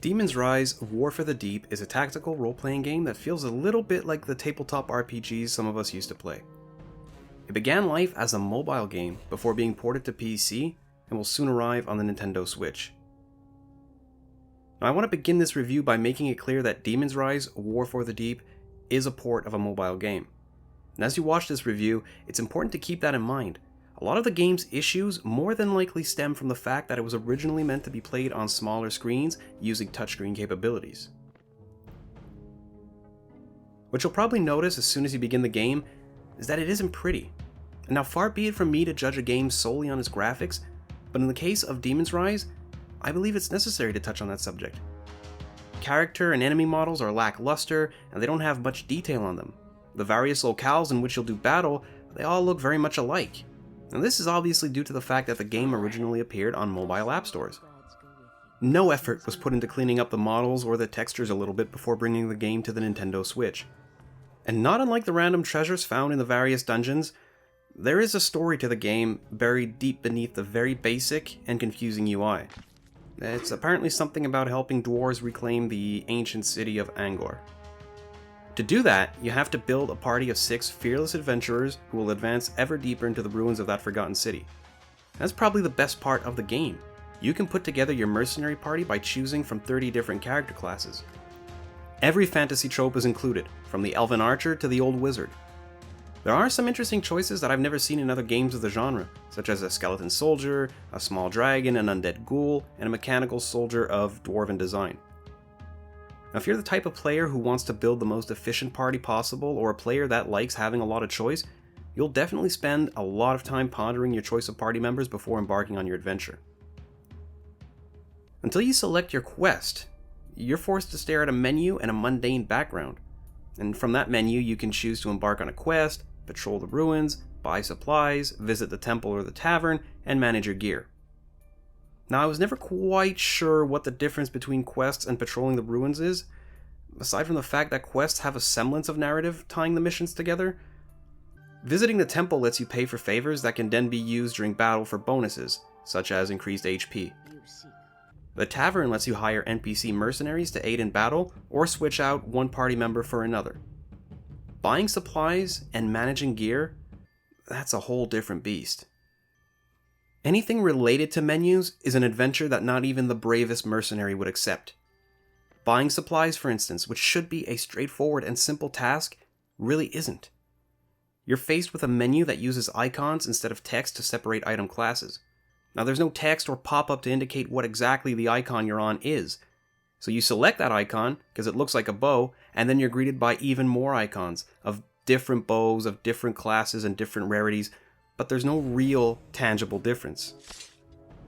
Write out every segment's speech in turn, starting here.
Demon's Rise: War for the Deep is a tactical role-playing game that feels a little bit like the tabletop RPGs some of us used to play. It began life as a mobile game before being ported to PC and will soon arrive on the Nintendo Switch. Now I want to begin this review by making it clear that Demon's Rise: War for the Deep is a port of a mobile game. And as you watch this review, it's important to keep that in mind. A lot of the game's issues more than likely stem from the fact that it was originally meant to be played on smaller screens using touchscreen capabilities. What you'll probably notice as soon as you begin the game is that it isn't pretty. And now far be it from me to judge a game solely on its graphics, but in the case of Demon's Rise, I believe it's necessary to touch on that subject. Character and enemy models are lackluster, and they don't have much detail on them. The various locales in which you'll do battle, they all look very much alike. And this is obviously due to the fact that the game originally appeared on mobile app stores. No effort was put into cleaning up the models or the textures a little bit before bringing the game to the Nintendo Switch. And not unlike the random treasures found in the various dungeons, there is a story to the game buried deep beneath the very basic and confusing UI. It's apparently something about helping dwarves reclaim the ancient city of Angor. To do that, you have to build a party of 6 fearless adventurers who will advance ever deeper into the ruins of that forgotten city. That's probably the best part of the game. You can put together your mercenary party by choosing from 30 different character classes. Every fantasy trope is included, from the elven archer to the old wizard. There are some interesting choices that I've never seen in other games of the genre, such as a skeleton soldier, a small dragon, an undead ghoul, and a mechanical soldier of dwarven design. Now, if you're the type of player who wants to build the most efficient party possible, or a player that likes having a lot of choice, you'll definitely spend a lot of time pondering your choice of party members before embarking on your adventure. Until you select your quest, you're forced to stare at a menu and a mundane background. And from that menu, you can choose to embark on a quest, patrol the ruins, buy supplies, visit the temple or the tavern, and manage your gear. Now, I was never quite sure what the difference between quests and patrolling the ruins is, aside from the fact that quests have a semblance of narrative tying the missions together. Visiting the temple lets you pay for favors that can then be used during battle for bonuses, such as increased HP. The tavern lets you hire NPC mercenaries to aid in battle, or switch out one party member for another. Buying supplies and managing gear, that's a whole different beast. Anything related to menus is an adventure that not even the bravest mercenary would accept. Buying supplies, for instance, which should be a straightforward and simple task, really isn't. You're faced with a menu that uses icons instead of text to separate item classes. Now, there's no text or pop-up to indicate what exactly the icon you're on is. So you select that icon, because it looks like a bow, and then you're greeted by even more icons of different bows, of different classes and different rarities, but there's no real tangible difference.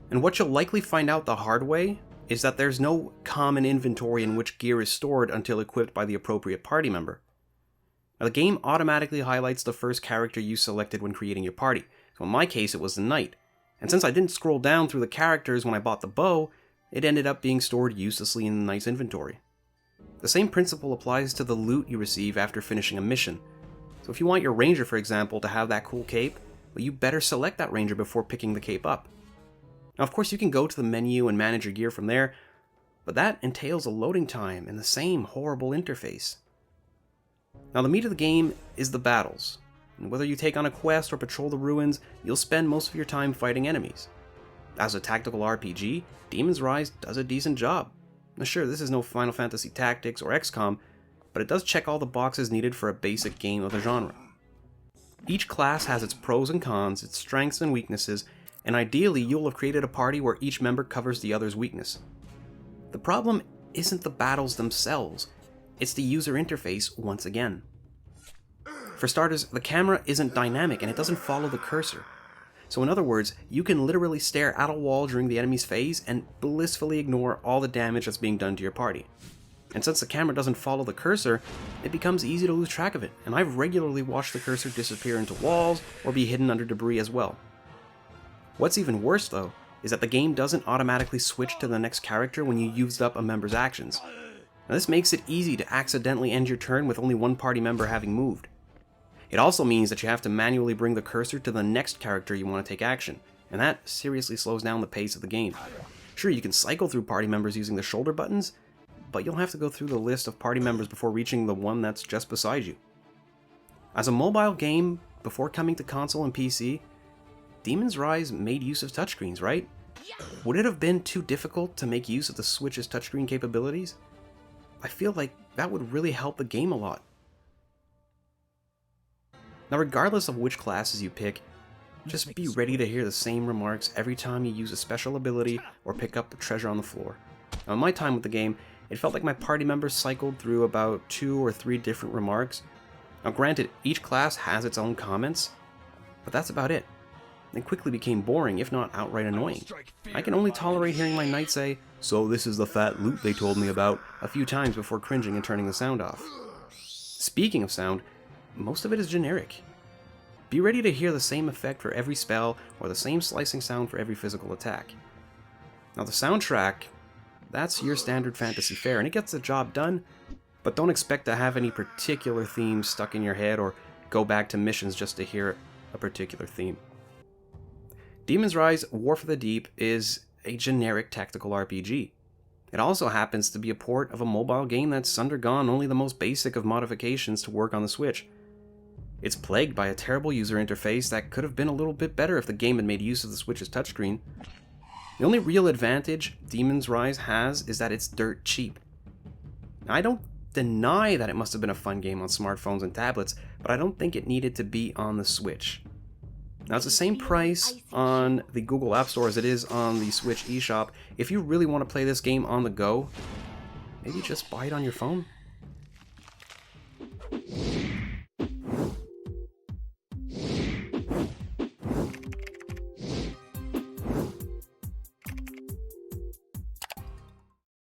And what you'll likely find out the hard way is that there's no common inventory in which gear is stored until equipped by the appropriate party member. Now, the game automatically highlights the first character you selected when creating your party, so in my case it was the knight, and since I didn't scroll down through the characters when I bought the bow, it ended up being stored uselessly in the knight's inventory. The same principle applies to the loot you receive after finishing a mission. So if you want your ranger, for example, to have that cool cape, well, you better select that ranger before picking the cape up. Now, of course, you can go to the menu and manage your gear from there, but that entails a loading time and the same horrible interface. Now, the meat of the game is the battles, and whether you take on a quest or patrol the ruins, you'll spend most of your time fighting enemies. As a tactical RPG, Demon's Rise does a decent job. Now, sure, this is no Final Fantasy Tactics or XCOM, but it does check all the boxes needed for a basic game of the genre. Each class has its pros and cons, its strengths and weaknesses, and ideally you'll have created a party where each member covers the other's weakness. The problem isn't the battles themselves, it's the user interface once again. For starters, the camera isn't dynamic and it doesn't follow the cursor. So in other words, you can literally stare at a wall during the enemy's phase and blissfully ignore all the damage that's being done to your party. And since the camera doesn't follow the cursor, it becomes easy to lose track of it, and I've regularly watched the cursor disappear into walls or be hidden under debris as well. What's even worse though, is that the game doesn't automatically switch to the next character when you used up a member's actions. Now this makes it easy to accidentally end your turn with only one party member having moved. It also means that you have to manually bring the cursor to the next character you want to take action, and that seriously slows down the pace of the game. Sure, you can cycle through party members using the shoulder buttons, but you'll have to go through the list of party members before reaching the one that's just beside you. As a mobile game, before coming to console and PC, Demon's Rise made use of touchscreens, right? Would it have been too difficult to make use of the Switch's touchscreen capabilities? I feel like that would really help the game a lot. Now, regardless of which classes you pick, just be ready to hear the same remarks every time you use a special ability or pick up a treasure on the floor. Now, in my time with the game, it felt like my party members cycled through about 2 or 3 different remarks. Now granted, each class has its own comments, but that's about it. It quickly became boring, if not outright annoying. I can only tolerate hearing my knight say, "So this is the fat loot they told me about," a few times before cringing and turning the sound off. Speaking of sound, most of it is generic. Be ready to hear the same effect for every spell, or the same slicing sound for every physical attack. Now the soundtrack, that's your standard fantasy fare, and it gets the job done, but don't expect to have any particular theme stuck in your head or go back to missions just to hear a particular theme. Demon's Rise War for the Deep is a generic tactical RPG. It also happens to be a port of a mobile game that's undergone only the most basic of modifications to work on the Switch. It's plagued by a terrible user interface that could have been a little bit better if the game had made use of the Switch's touchscreen. The only real advantage Demon's Rise has is that it's dirt cheap. Now, I don't deny that it must have been a fun game on smartphones and tablets, but I don't think it needed to be on the Switch. Now, it's the same price on the Google App Store as it is on the Switch eShop. If you really want to play this game on the go, maybe just buy it on your phone.